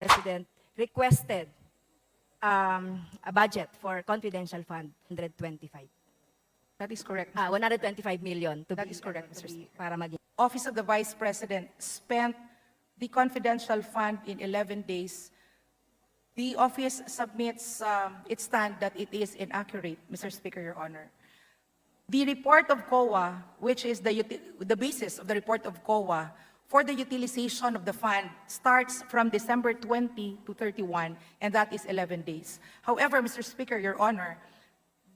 President requested a budget for confidential fund, 125. That is correct. 125 million to That be, is correct, Mr. Speaker. para maging. Office of the Vice President spent the confidential fund in 11 days. The office submits its stand that it is inaccurate, Mr. Speaker, Your Honor. The report of COA, which is the basis of the report of COA for the utilization of the fund, starts from December 20 to 31, and that is 11 days. However, Mr. Speaker, Your Honor,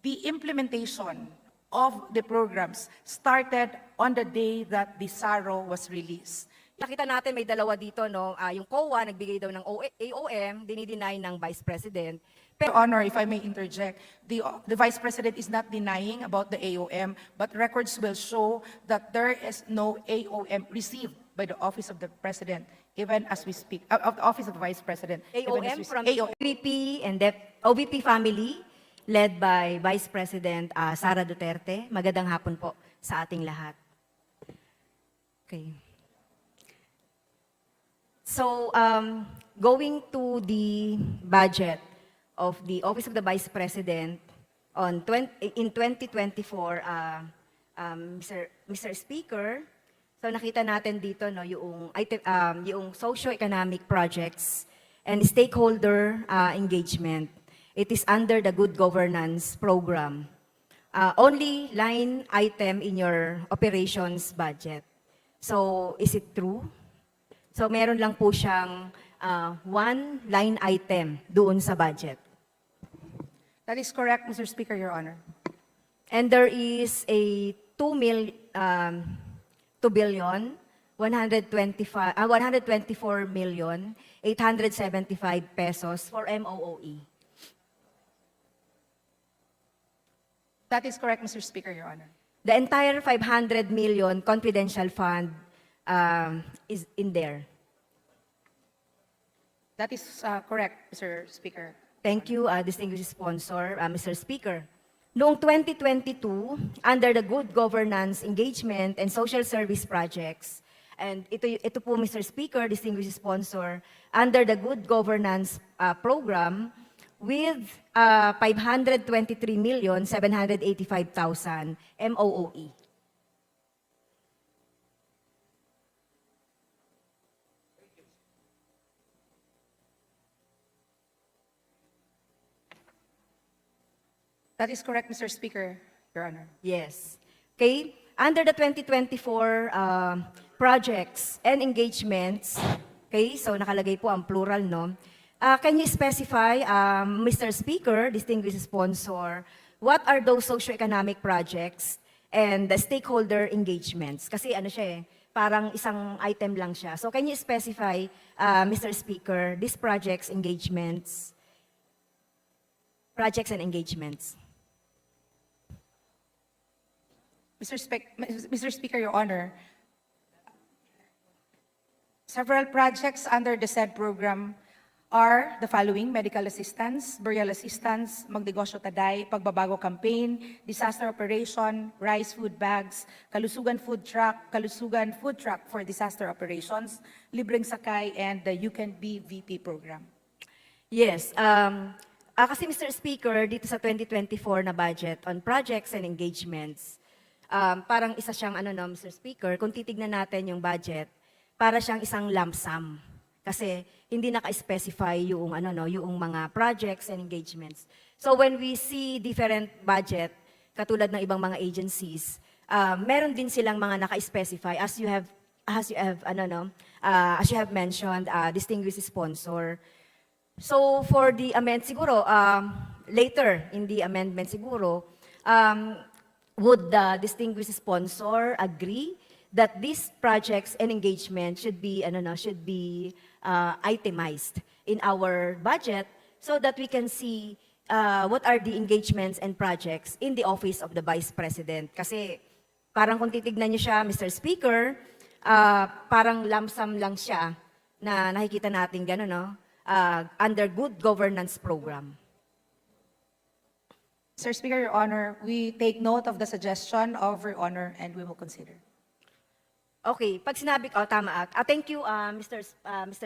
the implementation of the programs started on the day that the SARO was released. Nakita natin may dalawa dito, no? Yung COA nagbigay daw ng AOM, dinideny ng Vice President. Your Honor, if I may interject, the Vice President is not denying about the AOM, but records will show that there is no AOM received by the Office of the President, even as we speak, of the Office of the Vice President. AOM from VP and OVP family, led by Vice President Sara Duterte. Magandang hapon po sa ating lahat. Okay. So, going to the budget of the Office of the Vice President in 2024, Mr. Speaker, so nakita natin dito no yung socio-economic projects and stakeholder engagement. It is under the Good Governance Program. Only line item in your operations budget. So, is it true? So, meron lang po siyang one line item doon sa budget. That is correct, Mr. Speaker, Your Honor. And there is a 124 million 875 pesos for MOOE. That is correct, Mr. Speaker, Your Honor. The entire 500 million confidential fund is in there. That is correct, Mr. Speaker. Thank you, distinguished sponsor, Mr. Speaker. Noong 2022, under the Good Governance Engagement and Social Service Projects, and ito po, Mr. Speaker, distinguished sponsor, under the Good Governance Program, with 523,785,000 MOOE. That is correct, Mr. Speaker, Your Honor. Yes. Okay. Under the 2024 projects and engagements, okay, so nakalagay po ang plural, no? Can you specify, Mr. Speaker, distinguished sponsor, what are those socio-economic projects and the stakeholder engagements? Kasi ano siya parang isang item lang siya. So can you specify, Mr. Speaker, these projects and engagements? Mr. Speaker, Your Honor, several projects under the said program are the following: medical assistance, burial assistance, Magnegosyo Taday, Pagbabago Campaign, disaster operation, rice food bags, Kalusugan food truck for disaster operations, Libreng Sakay, and the You Can Be VP program. Yes. Kasi Mr. Speaker, dito sa 2024 na budget on projects and engagements, parang isa siyang Mr. Speaker, kung titignan natin yung budget, para siyang isang lump sum. Kasi hindi naka-specify yung yung mga projects and engagements. So when we see different budget, katulad ng ibang mga agencies, meron din silang mga naka-specify as you have mentioned, distinguished sponsor. So for the amendment siguro, later in the amendment siguro, would the distinguished sponsor agree that these projects and engagement should be itemized in our budget so that we can see what are the engagements and projects in the Office of the Vice President? Kasi parang kung titignan niyo siya, Mr. Speaker, parang lump sum lang siya na nakikita natin under Good Governance Program. Mr. Speaker, Your Honor, we take note of the suggestion of Your Honor and we will consider. Okay, pag sinabi ko, tama. Thank you, Mr.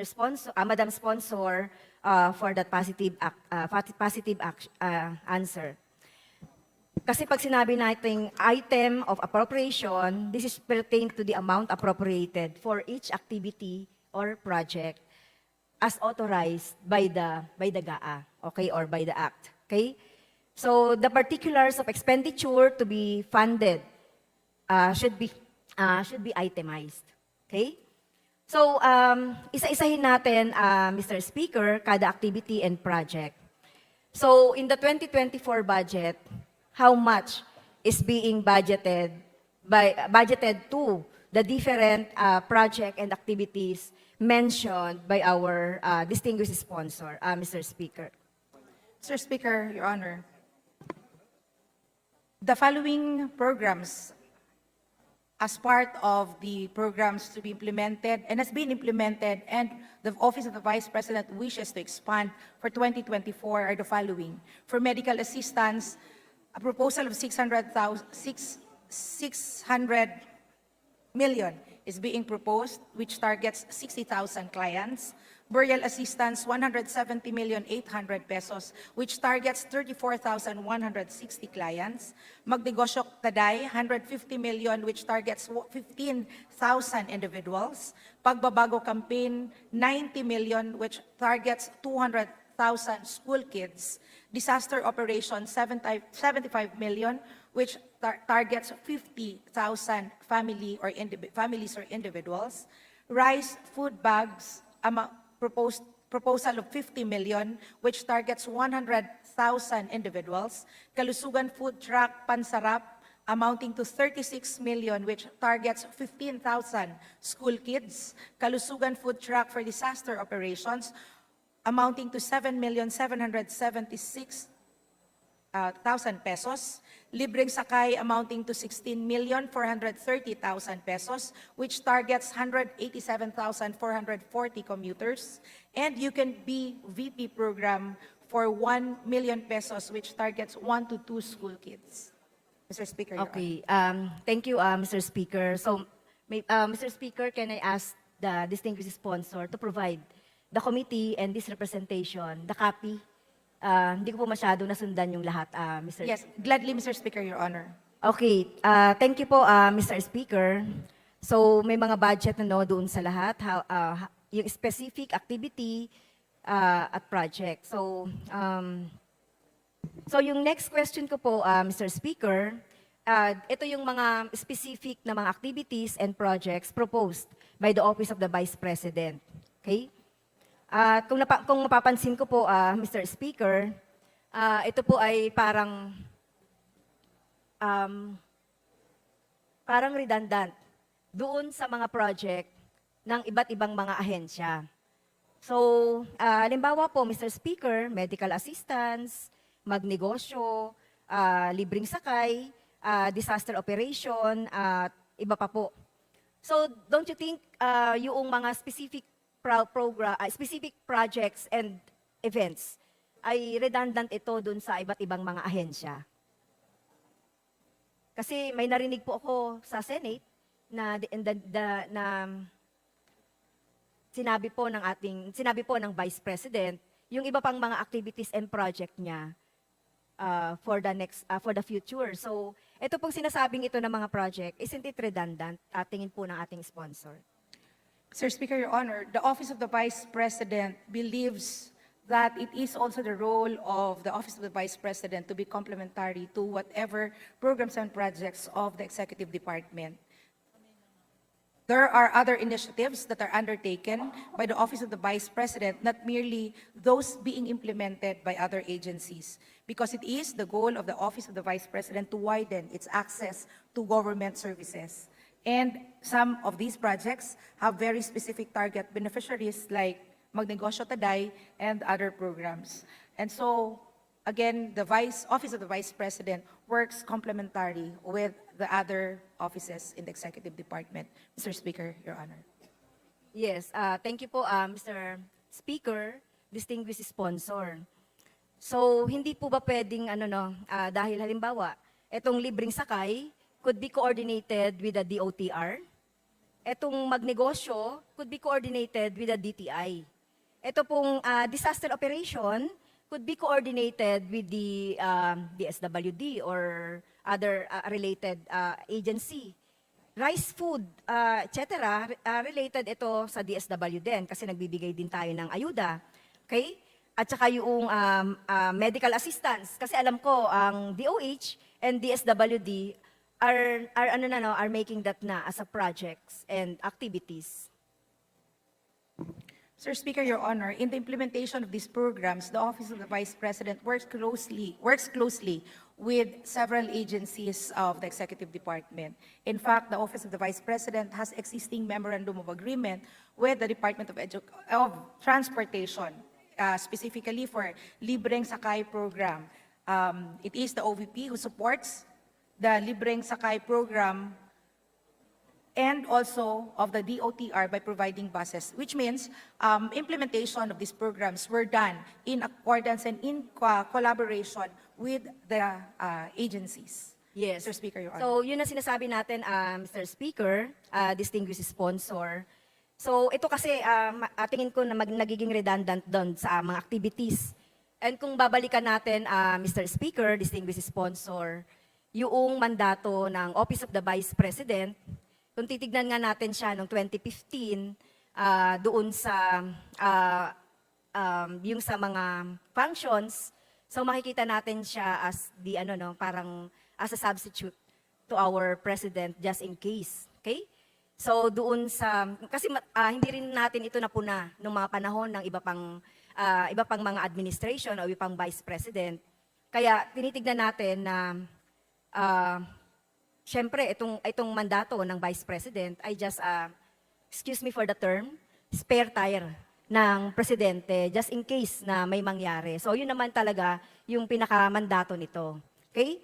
Sponsor, Madam Sponsor, for that answer. Kasi pag sinabi nating item of appropriation, this is pertain to the amount appropriated for each activity or project as authorized by the GAA, okay, or by the Act, okay? So the particulars of expenditure to be funded should be itemized, okay? So isa-isahin natin, Mr. Speaker, kada activity and project. So in the 2024 budget, how much is being budgeted to the different project and activities mentioned by our distinguished sponsor, Mr. Speaker? Mr. Speaker, Your Honor, the following programs as part of the programs to be implemented and has been implemented and the Office of the Vice President wishes to expand for 2024 are the following. For medical assistance, a proposal of 600 million is being proposed, which targets 60,000 clients. Burial assistance, 170,800,000 pesos, which targets 34,160 clients. Magnegosyo Taday, 150 million, which targets 15,000 individuals. Pagbabago campaign, 90 million, which targets 200,000 school kids. Disaster operations, 75 million, which targets 50,000 families or individuals. Rice, food bags, proposal of 50 million, which targets 100,000 individuals. Kalusugan food truck Pansarap, amounting to 36 million, which targets 15,000 school kids. Kalusugan food truck for disaster operations, amounting to 7,776,000 pesos. Libreng sakay amounting to 16,430,000 pesos, which targets 187,440 commuters. And You Can Be VP program for 1 million pesos, which targets 1 to 2 school kids. Mr. Speaker, Your Okay, thank you, Mr. Speaker. So, Mr. Speaker, can I ask the distinguished sponsor to provide the committee and this representation, the copy? Hindi ko po masyado nasundan yung lahat, Mr. Yes, gladly, Mr. Speaker, Your Honor. Okay, thank you po, Mr. Speaker. So, may mga budget na no doon sa lahat, yung specific activity at project. So yung next question ko po, Mr. Speaker, ito yung mga specific na mga activities and projects proposed by the Office of the Vice President. Okay? Kung mapapansin ko po, Mr. Speaker, ito po ay parang redundant doon sa mga project ng iba't ibang mga ahensya. So, halimbawa po, Mr. Speaker, medical assistance, magnegosyo, libreng sakay, disaster operation, at iba pa po. So, don't you think yung mga specific specific projects and events ay redundant ito dun sa iba't ibang mga ahensya? Kasi may narinig po ako sa Senate na sinabi po ng Vice President yung iba pang mga activities and project niya for the future. So, ito pong sinasabing ito ng mga project, isn't it redundant? Tingin po ng ating sponsor. Mr. Speaker, Your Honor, the Office of the Vice President believes that it is also the role of the Office of the Vice President to be complementary to whatever programs and projects of the Executive Department. There are other initiatives that are undertaken by the Office of the Vice President, not merely those being implemented by other agencies, because it is the goal of the Office of the Vice President to widen its access to government services. And some of these projects have very specific target beneficiaries like Magnegosyo Taday and other programs. And so, again, the Office of the Vice President works complementary with the other offices in the Executive Department. Mr. Speaker, Your Honor. Yes, thank you po, Mr. Speaker, distinguished sponsor. So, hindi po ba pwedeng, dahil halimbawa, itong libreng sakay could be coordinated with the DOTR etong magnegosyo could be coordinated with the DTI. Ito pong disaster operation could be coordinated with the DSWD or other related agency. Rice food, etc. Related ito sa DSW din kasi nagbibigay din tayo ng ayuda. Okay? At saka yung medical assistance kasi alam ko ang DOH and DSWD are making that na as a projects and activities. Sir Speaker, Your Honor, in the implementation of these programs, the Office of the Vice President works closely with several agencies of the Executive Department. In fact, the Office of the Vice President has existing memorandum of agreement with the Department of Transportation, specifically for Libreng Sakay program. It is the OVP who supports the Libreng Sakay program and also of the DOTR by providing buses, which means implementation of these programs were done in accordance and in collaboration with the agencies. Yes. Mr. Speaker, Your Honor. So, yun ang sinasabi natin, Mr. Speaker, distinguished sponsor. So, ito kasi, tingin ko na nagiging redundant doon sa mga activities. And kung babalikan natin, Mr. Speaker, distinguished sponsor, yung mandato ng Office of the Vice President, kung titignan nga natin siya noong 2015, doon sa, yung sa mga functions, so makikita natin siya as the, parang as a substitute to our President just in case. Okay? So doon sa, kasi hindi rin natin ito napuna noong mga panahon ng iba pang mga administration o iba pang Vice President. Kaya tinitignan natin na, siyempre, itong mandato ng Vice President ay just, excuse me for the term, spare tire ng Presidente just in case na may mangyari. So yun naman talaga yung pinakamandato nito. Okay?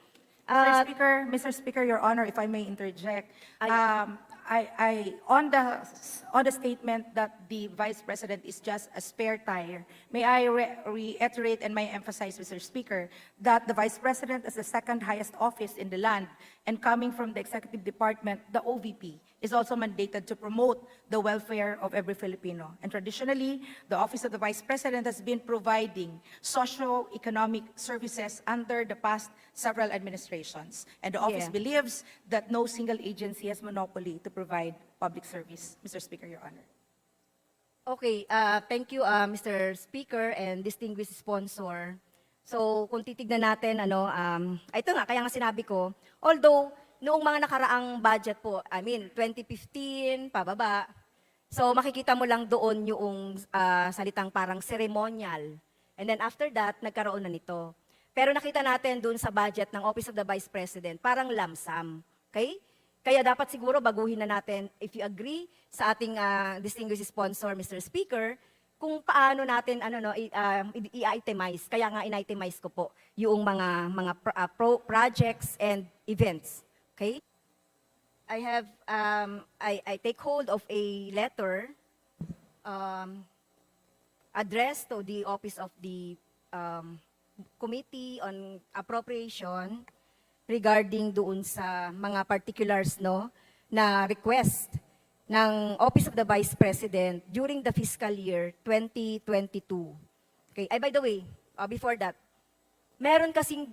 Mr. Speaker, Your Honor, if I may interject, on the statement that the Vice President is just a spare tire, may I reiterate and may emphasize, Mr. Speaker, that the Vice President is the second highest office in the land, and coming from the Executive Department, the OVP is also mandated to promote the welfare of every Filipino. And traditionally, the Office of the Vice President has been providing socio-economic services under the past several administrations. And the office believes that no single agency has monopoly to provide public service. Mr. Speaker, Your Honor. Okay, thank you, Mr. Speaker and distinguished sponsor. So, kung titignan natin, ito nga, kaya nga sinabi ko, although, noong mga nakaraang budget po, 2015, pababa, so makikita mo lang doon yung salitang parang ceremonial. And then after that, nagkaroon na nito. Pero nakita natin doon sa budget ng Office of the Vice President, parang lump sum. Okay? Kaya dapat siguro baguhin na natin, if you agree sa ating distinguished sponsor, Mr. Speaker, kung paano natin i-itemize. Kaya nga in-itemize ko po yung mga projects and events. Okay? I take hold of a letter addressed to the Office of the Committee on Appropriation regarding doon sa mga particulars na request ng Office of the Vice President during the fiscal year 2022. Okay, by the way, before that, meron kasing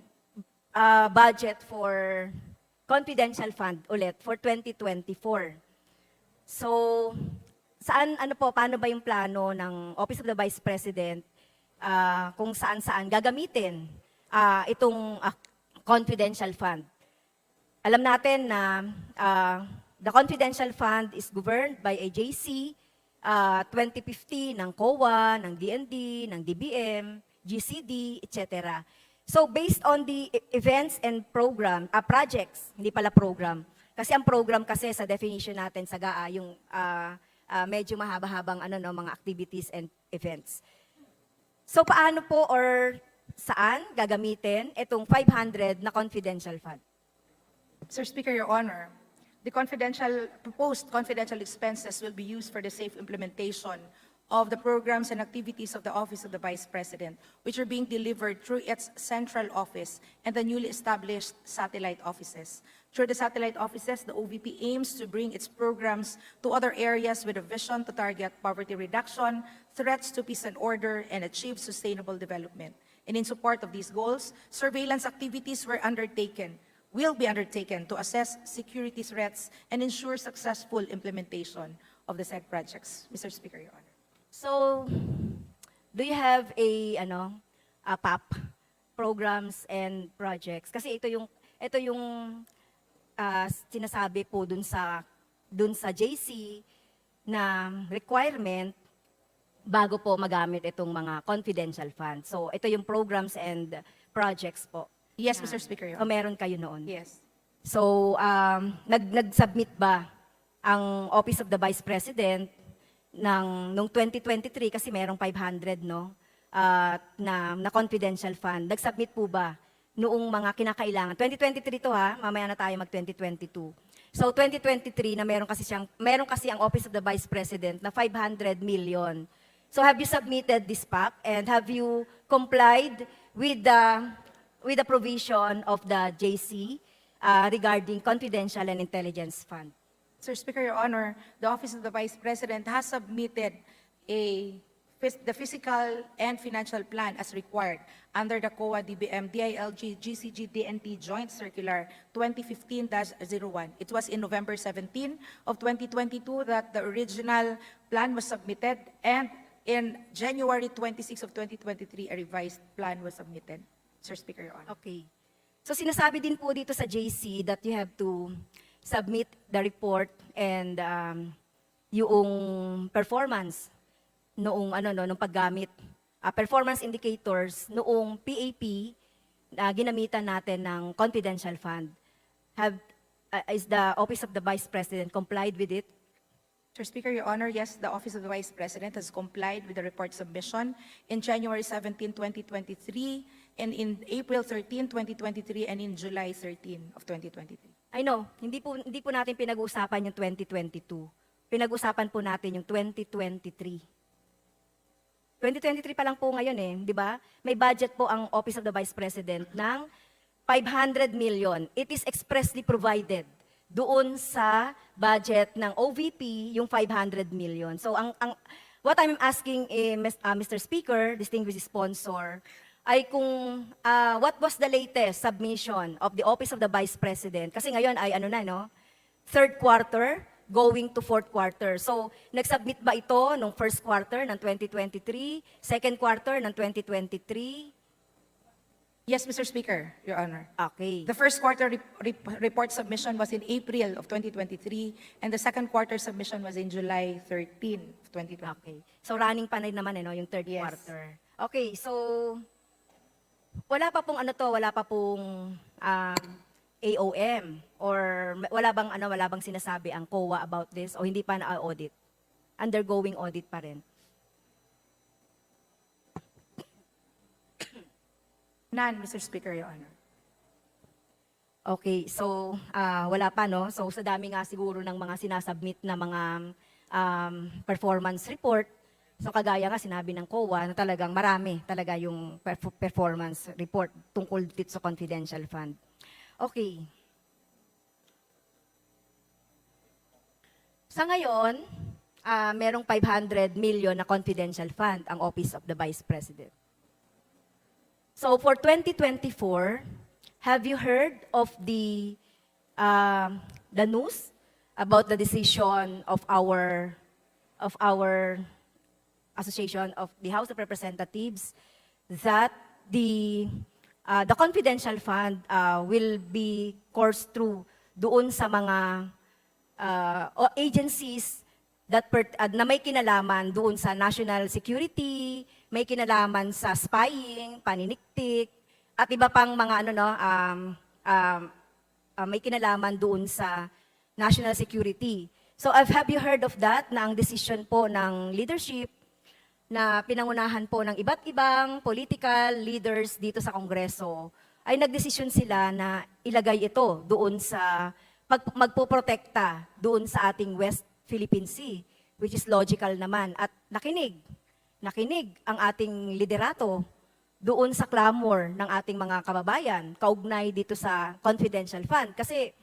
budget for confidential fund ulit for 2024. So, paano ba yung plano ng Office of the Vice President kung saan-saan gagamitin itong confidential fund? Alam natin na the confidential fund is governed by AJC, 2050 ng COA, ng DND, ng DBM, GCD, etc. So based on the events and program, projects, hindi pala program. Kasi ang program kasi sa definition natin sa GAA, yung medyo mahaba-habang mga activities and events. So paano po or saan gagamitin itong 500 na confidential fund? Sir Speaker, Your Honor, the proposed confidential expenses will be used for the safe implementation of the programs and activities of the Office of the Vice President, which are being delivered through its central office and the newly established satellite offices. Through the satellite offices, the OVP aims to bring its programs to other areas with a vision to target poverty reduction, threats to peace and order, and achieve sustainable development. And in support of these goals, surveillance activities will be undertaken to assess security threats and ensure successful implementation of the said projects. Mr. Speaker, Your Honor. So, do you have a PAP, programs and projects? Kasi ito yung sinasabi po dun sa JC na requirement bago po magamit itong mga confidential funds. So, ito yung programs and projects po. Yes, Mr. Speaker, Your So, Honor. meron kayo noon. Yes. So, nag-submit ba ang Office of the Vice President nung 2023 kasi merong 500 na confidential fund. Nag-submit po ba noong mga kinakailangan? 2023 to ha, mamaya na tayo mag 2022. So 2023 na meron kasi ang Office of the Vice President na 500 million. So have you submitted this PAC and have you complied with the provision of the JC regarding confidential and intelligence fund? Mr. Speaker, Your Honor, the Office of the Vice President has submitted the physical and financial plan as required under the COA DBM DILG GCG DNT Joint Circular 2015-01. It was in November 17 of 2022 that the original plan was submitted, and in January 26 of 2023, a revised plan was submitted. Mr. Speaker, Your Honor. Okay. So sinasabi din po dito sa JC that you have to submit the report and yung performance noong nung paggamit, performance indicators noong PAP na ginamitan natin ng confidential fund. Is the Office of the Vice President complied with it? Mr. Speaker, Your Honor, yes, the Office of the Vice President has complied with the report submission in January 17, 2023, and in April 13, 2023, and in July 13 of 2023. I know, hindi po natin pinag-uusapan yung 2022. Pinag-usapan po natin yung 2023. 2023 pa lang po ngayon di ba? May budget po ang Office of the Vice President ng 500 million. It is expressly provided doon sa budget ng OVP yung 500 million. So what I'm asking Mr. Speaker, distinguished sponsor, ay kung what was the latest submission of the Office of the Vice President? Kasi ngayon ay third quarter going to fourth quarter. So, nag-submit ba ito nung first quarter ng 2023, second quarter ng 2023? Yes, Mr. Speaker, Your Honor. Okay. The first quarter report submission was in April of 2023, and the second quarter submission was in July 13 of 2023. Okay. So, running pa rin naman yung third Yes. quarter. Okay, so wala pa pong AOM or wala bang sinasabi ang COA about this o hindi pa na-audit? Undergoing audit pa rin. None, Mr. Speaker, Your Honor. Okay, so wala pa So sa dami nga siguro ng mga sinasubmit na mga performance report, so kagaya nga sinabi ng COA na talagang marami talaga yung performance report tungkol dito sa confidential fund. Okay. Sa ngayon, merong 500 million na confidential fund ang Office of the Vice President. So for 2024, have you heard of the news about the decision of our Association of the House of Representatives that the confidential fund will be coursed through doon sa mga agencies na may kinalaman doon sa national security, may kinalaman sa spying, paniniktik, at iba pang mga may kinalaman doon sa national security. So have you heard of that, na ang decision po ng leadership na pinangunahan po ng iba't ibang political leaders dito sa Kongreso, ay nagdesisyon sila na ilagay ito doon sa magpoprotekta doon sa ating West Philippine Sea, which is logical naman. At nakinig ang ating liderato doon sa clamor ng ating mga kababayan, kaugnay dito sa confidential fund. Kasi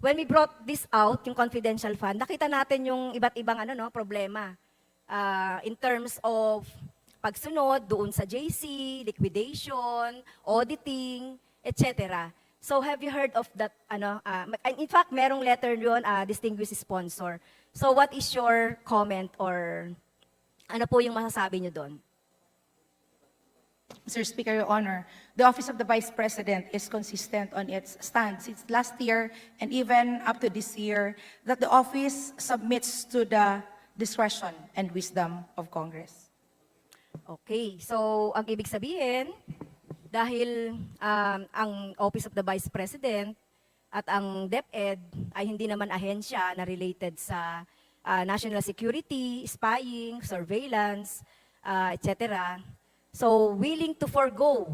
when we brought this out, yung confidential fund, nakita natin yung iba't ibang problema in terms of pagsunod doon sa JC, liquidation, auditing, etc. So have you heard of that? In fact, merong letter yun, distinguished sponsor. So what is your comment or ano po yung masasabi nyo doon? Mr. Speaker, Your Honor, the Office of the Vice President is consistent on its stand since last year and even up to this year that the office submits to the discretion and wisdom of Congress. Okay, so ang ibig sabihin, dahil ang Office of the Vice President at ang DepEd ay hindi naman ahensya na related sa national security, spying, surveillance, etc. So, willing to forgo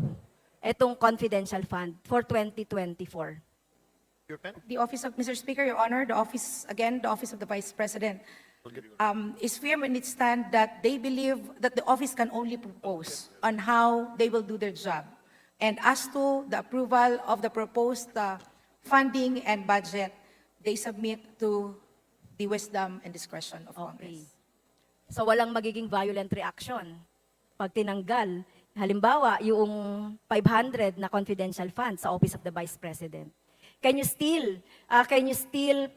itong confidential fund for 2024. The Office of, Mr. Speaker, Your Honor, the Office of the Vice President is firm in its stand that they believe that the office can only propose on how they will do their job. And as to the approval of the proposed funding and budget, they submit to the wisdom and discretion of Congress. So walang magiging violent reaction pag tinanggal, halimbawa, yung 500 na confidential fund sa Office of the Vice President. Can you still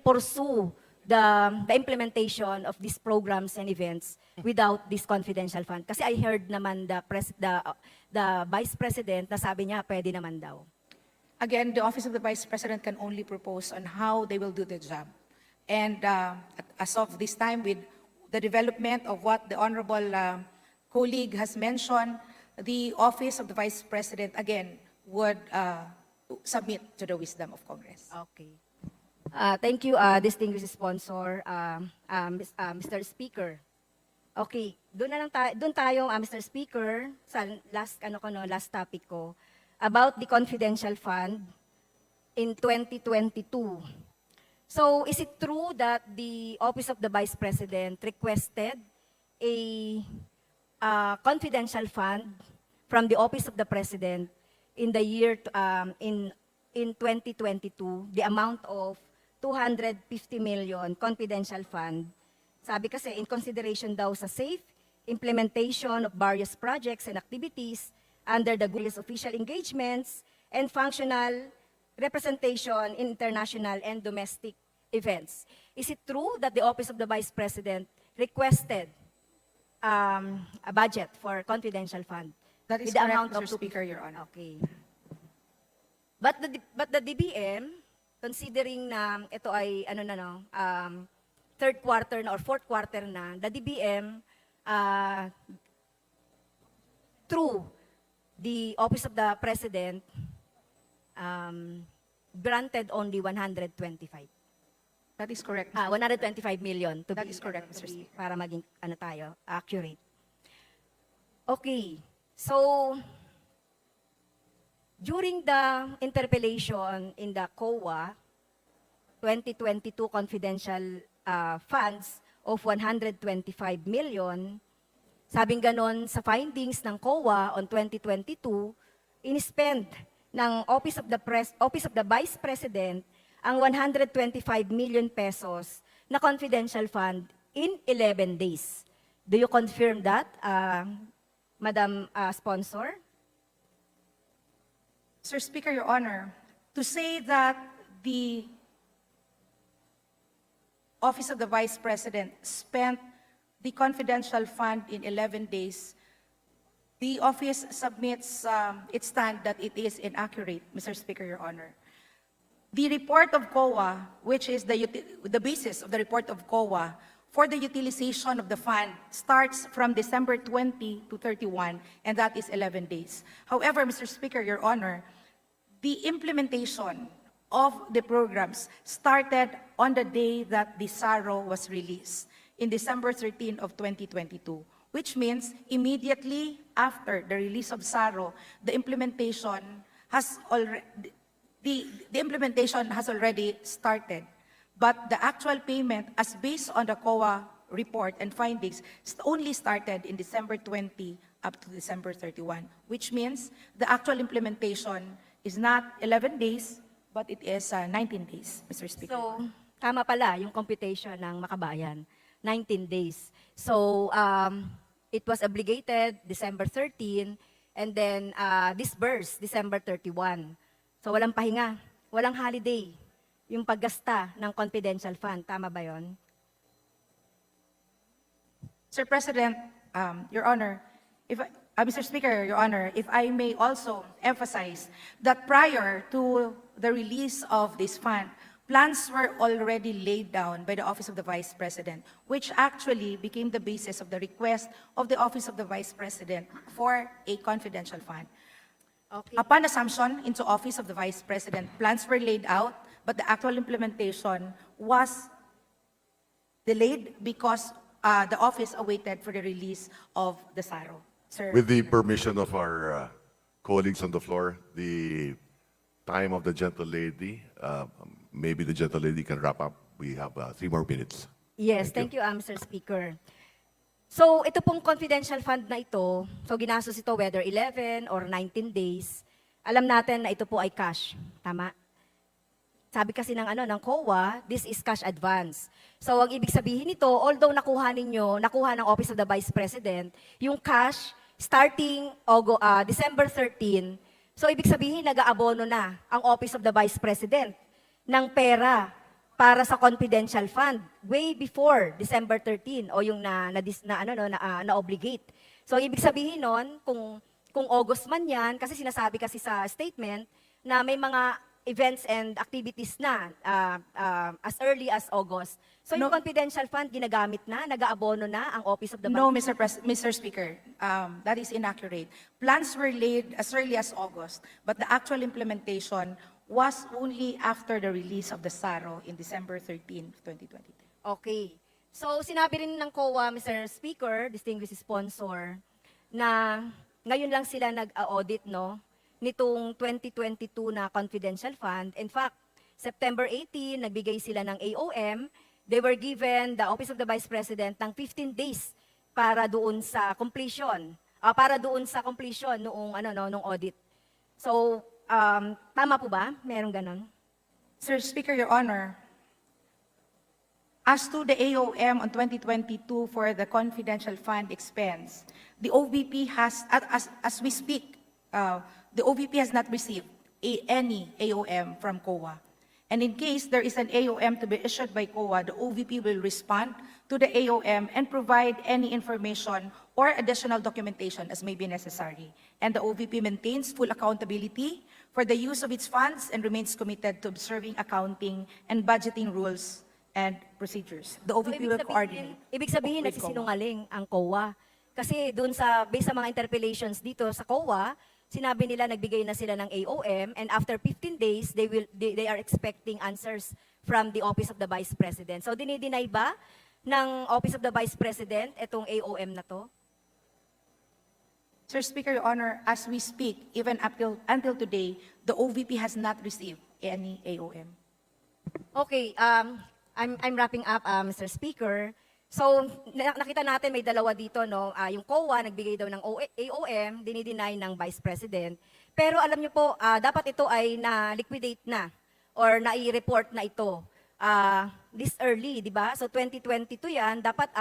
pursue the implementation of these programs and events without this confidential fund? Kasi I heard naman the Vice President na sabi niya pwede naman daw. Again, the Office of the Vice President can only propose on how they will do the job. And as of this time, with the development of what the Honorable colleague has mentioned, the Office of the Vice President, again, would submit to the wisdom of Congress. Okay. Thank you, distinguished sponsor, Mr. Speaker. Okay, doon tayo, Mr. Speaker, sa last topic ko, about the confidential fund in 2022. So, is it true that the Office of the Vice President requested a confidential fund from the Office of the President in the year in 2022, the amount of 250 million confidential fund? Sabi kasi in consideration daw sa safe implementation of various projects and activities under the various official engagements and functional representation in international and domestic events. Is it true that the Office of the Vice President requested a budget for confidential fund? That is with the correct, amount of Mr. Speaker, Your Honor. Okay. But the DBM, considering na ito ay third quarter na or fourth quarter na, the DBM through the Office of the President granted only 125. That is correct. 125 million to That be, is correct, Mr. Speaker. para maging accurate. Okay. So, during the interpellation in the COA 2022 confidential funds of 125 million, sabing ganon sa findings ng COA on 2022, in-spend ng Office of the Vice President ang 125 million pesos na confidential fund in 11 days. Do you confirm that, Madam Sponsor? Sir Speaker, Your Honor, to say that the Office of the Vice President spent the confidential fund in 11 days, the office submits its stand that it is inaccurate, Mr. Speaker, Your Honor. The report of COA, which is the basis of the report of COA for the utilization of the fund, starts from December 20 to 31, and that is 11 days. However, Mr. Speaker, Your Honor, the implementation of the programs started on the day that the SARO was released, in December 13 of 2022, which means immediately after the release of SARO, the implementation has already started. But the actual payment, as based on the COA report and findings only started in December 20 up to December 31, which means the actual implementation is not 11 days, but it is 19 days, Mr. Speaker. So, tama pala yung computation ng Makabayan, 19 days. So, it was obligated December 13 and then disbursed December 31. So, walang pahinga, walang holiday yung paggasta ng confidential fund. Tama ba yon? Sir President, Your Honor, Mr. Speaker, Your Honor, if I may also emphasize that prior to the release of this fund, plans were already laid down by the Office of the Vice President, which actually became the basis of the request of the Office of the Vice President for a confidential fund. Okay. Upon assumption into Office of the Vice President, plans were laid out, but the actual implementation was delayed because the office awaited for the release of the SARO. Sir, With the permission of our colleagues on the floor, the time of the gentle lady, maybe the gentle lady can wrap up. We have 3 more minutes. Yes, thank you, Mr. Speaker. So, ito pong confidential fund na ito, so ginastos ito whether 11 or 19 days, alam natin na ito po ay cash. Tama? Sabi kasi ng COA, this is cash advance. So, ang ibig sabihin nito, although nakuha ng Office of the Vice President, yung cash starting December 13, so ibig sabihin nag-aabono na ang Office of the Vice President ng pera para sa confidential fund way before December 13 o yung na-obligate. So ibig sabihin nun, kung August man yan, kasi sinasabi kasi sa statement na may mga events and activities na as early as August. So yung confidential fund ginagamit na, nag-aabono na ang Office of the no, Vice Mr. Speaker, that is inaccurate. Plans were laid as early as August, but the actual implementation was only after the release of the SARO in December 13, 2023. Okay. So, sinabi rin ng COA, Mr. Speaker, distinguished sponsor, na ngayon lang sila nag-audit, no, nitong 2022 na confidential fund. In fact, September 18, nagbigay sila ng AOM. They were given, the Office of the Vice President, ng 15 days para doon sa completion. Noong audit. So, tama po ba? Merong ganon? Sir Speaker, Your Honor, as to the AOM on 2022 for the confidential fund expense, the OVP has, as we speak, the OVP has not received any AOM from COA. And in case there is an AOM to be issued by COA, the OVP will respond to the AOM and provide any information or additional documentation as may be necessary. And the OVP maintains full accountability for the use of its funds and remains committed to observing accounting and budgeting rules and procedures. The OVP will coordinate. Ibig sabihin, with COA. nagsisinungaling ang COA. Kasi doon based sa mga interpellations dito sa COA, sinabi nila nagbigay na sila ng AOM and after 15 days, they are expecting answers from the Office of the Vice President. So, dinideny ba ng Office of the Vice President itong AOM na to? Sir Speaker, Your Honor, as we speak, even until today, the OVP has not received any AOM. Okay, I'm wrapping up, Mr. Speaker. So, nakita natin may dalawa dito, no? Yung COA, nagbigay daw ng AOM, dinideny ng Vice President. Pero alam niyo po, dapat ito ay na-liquidate na or na-i-report na ito this early, di ba? So, 2022 yan, dapat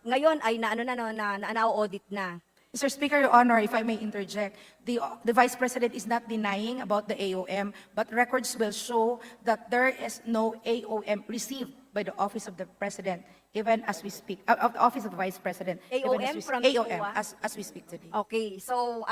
ngayon ay na-audit na. Mr. Speaker, Your Honor, if I may interject, the Vice President is not denying about the AOM, but records will show that there is no AOM received by the Office of the President, even as we speak, of the Office of the Vice President. AOM from AOM, COA? as we speak today. Okay, so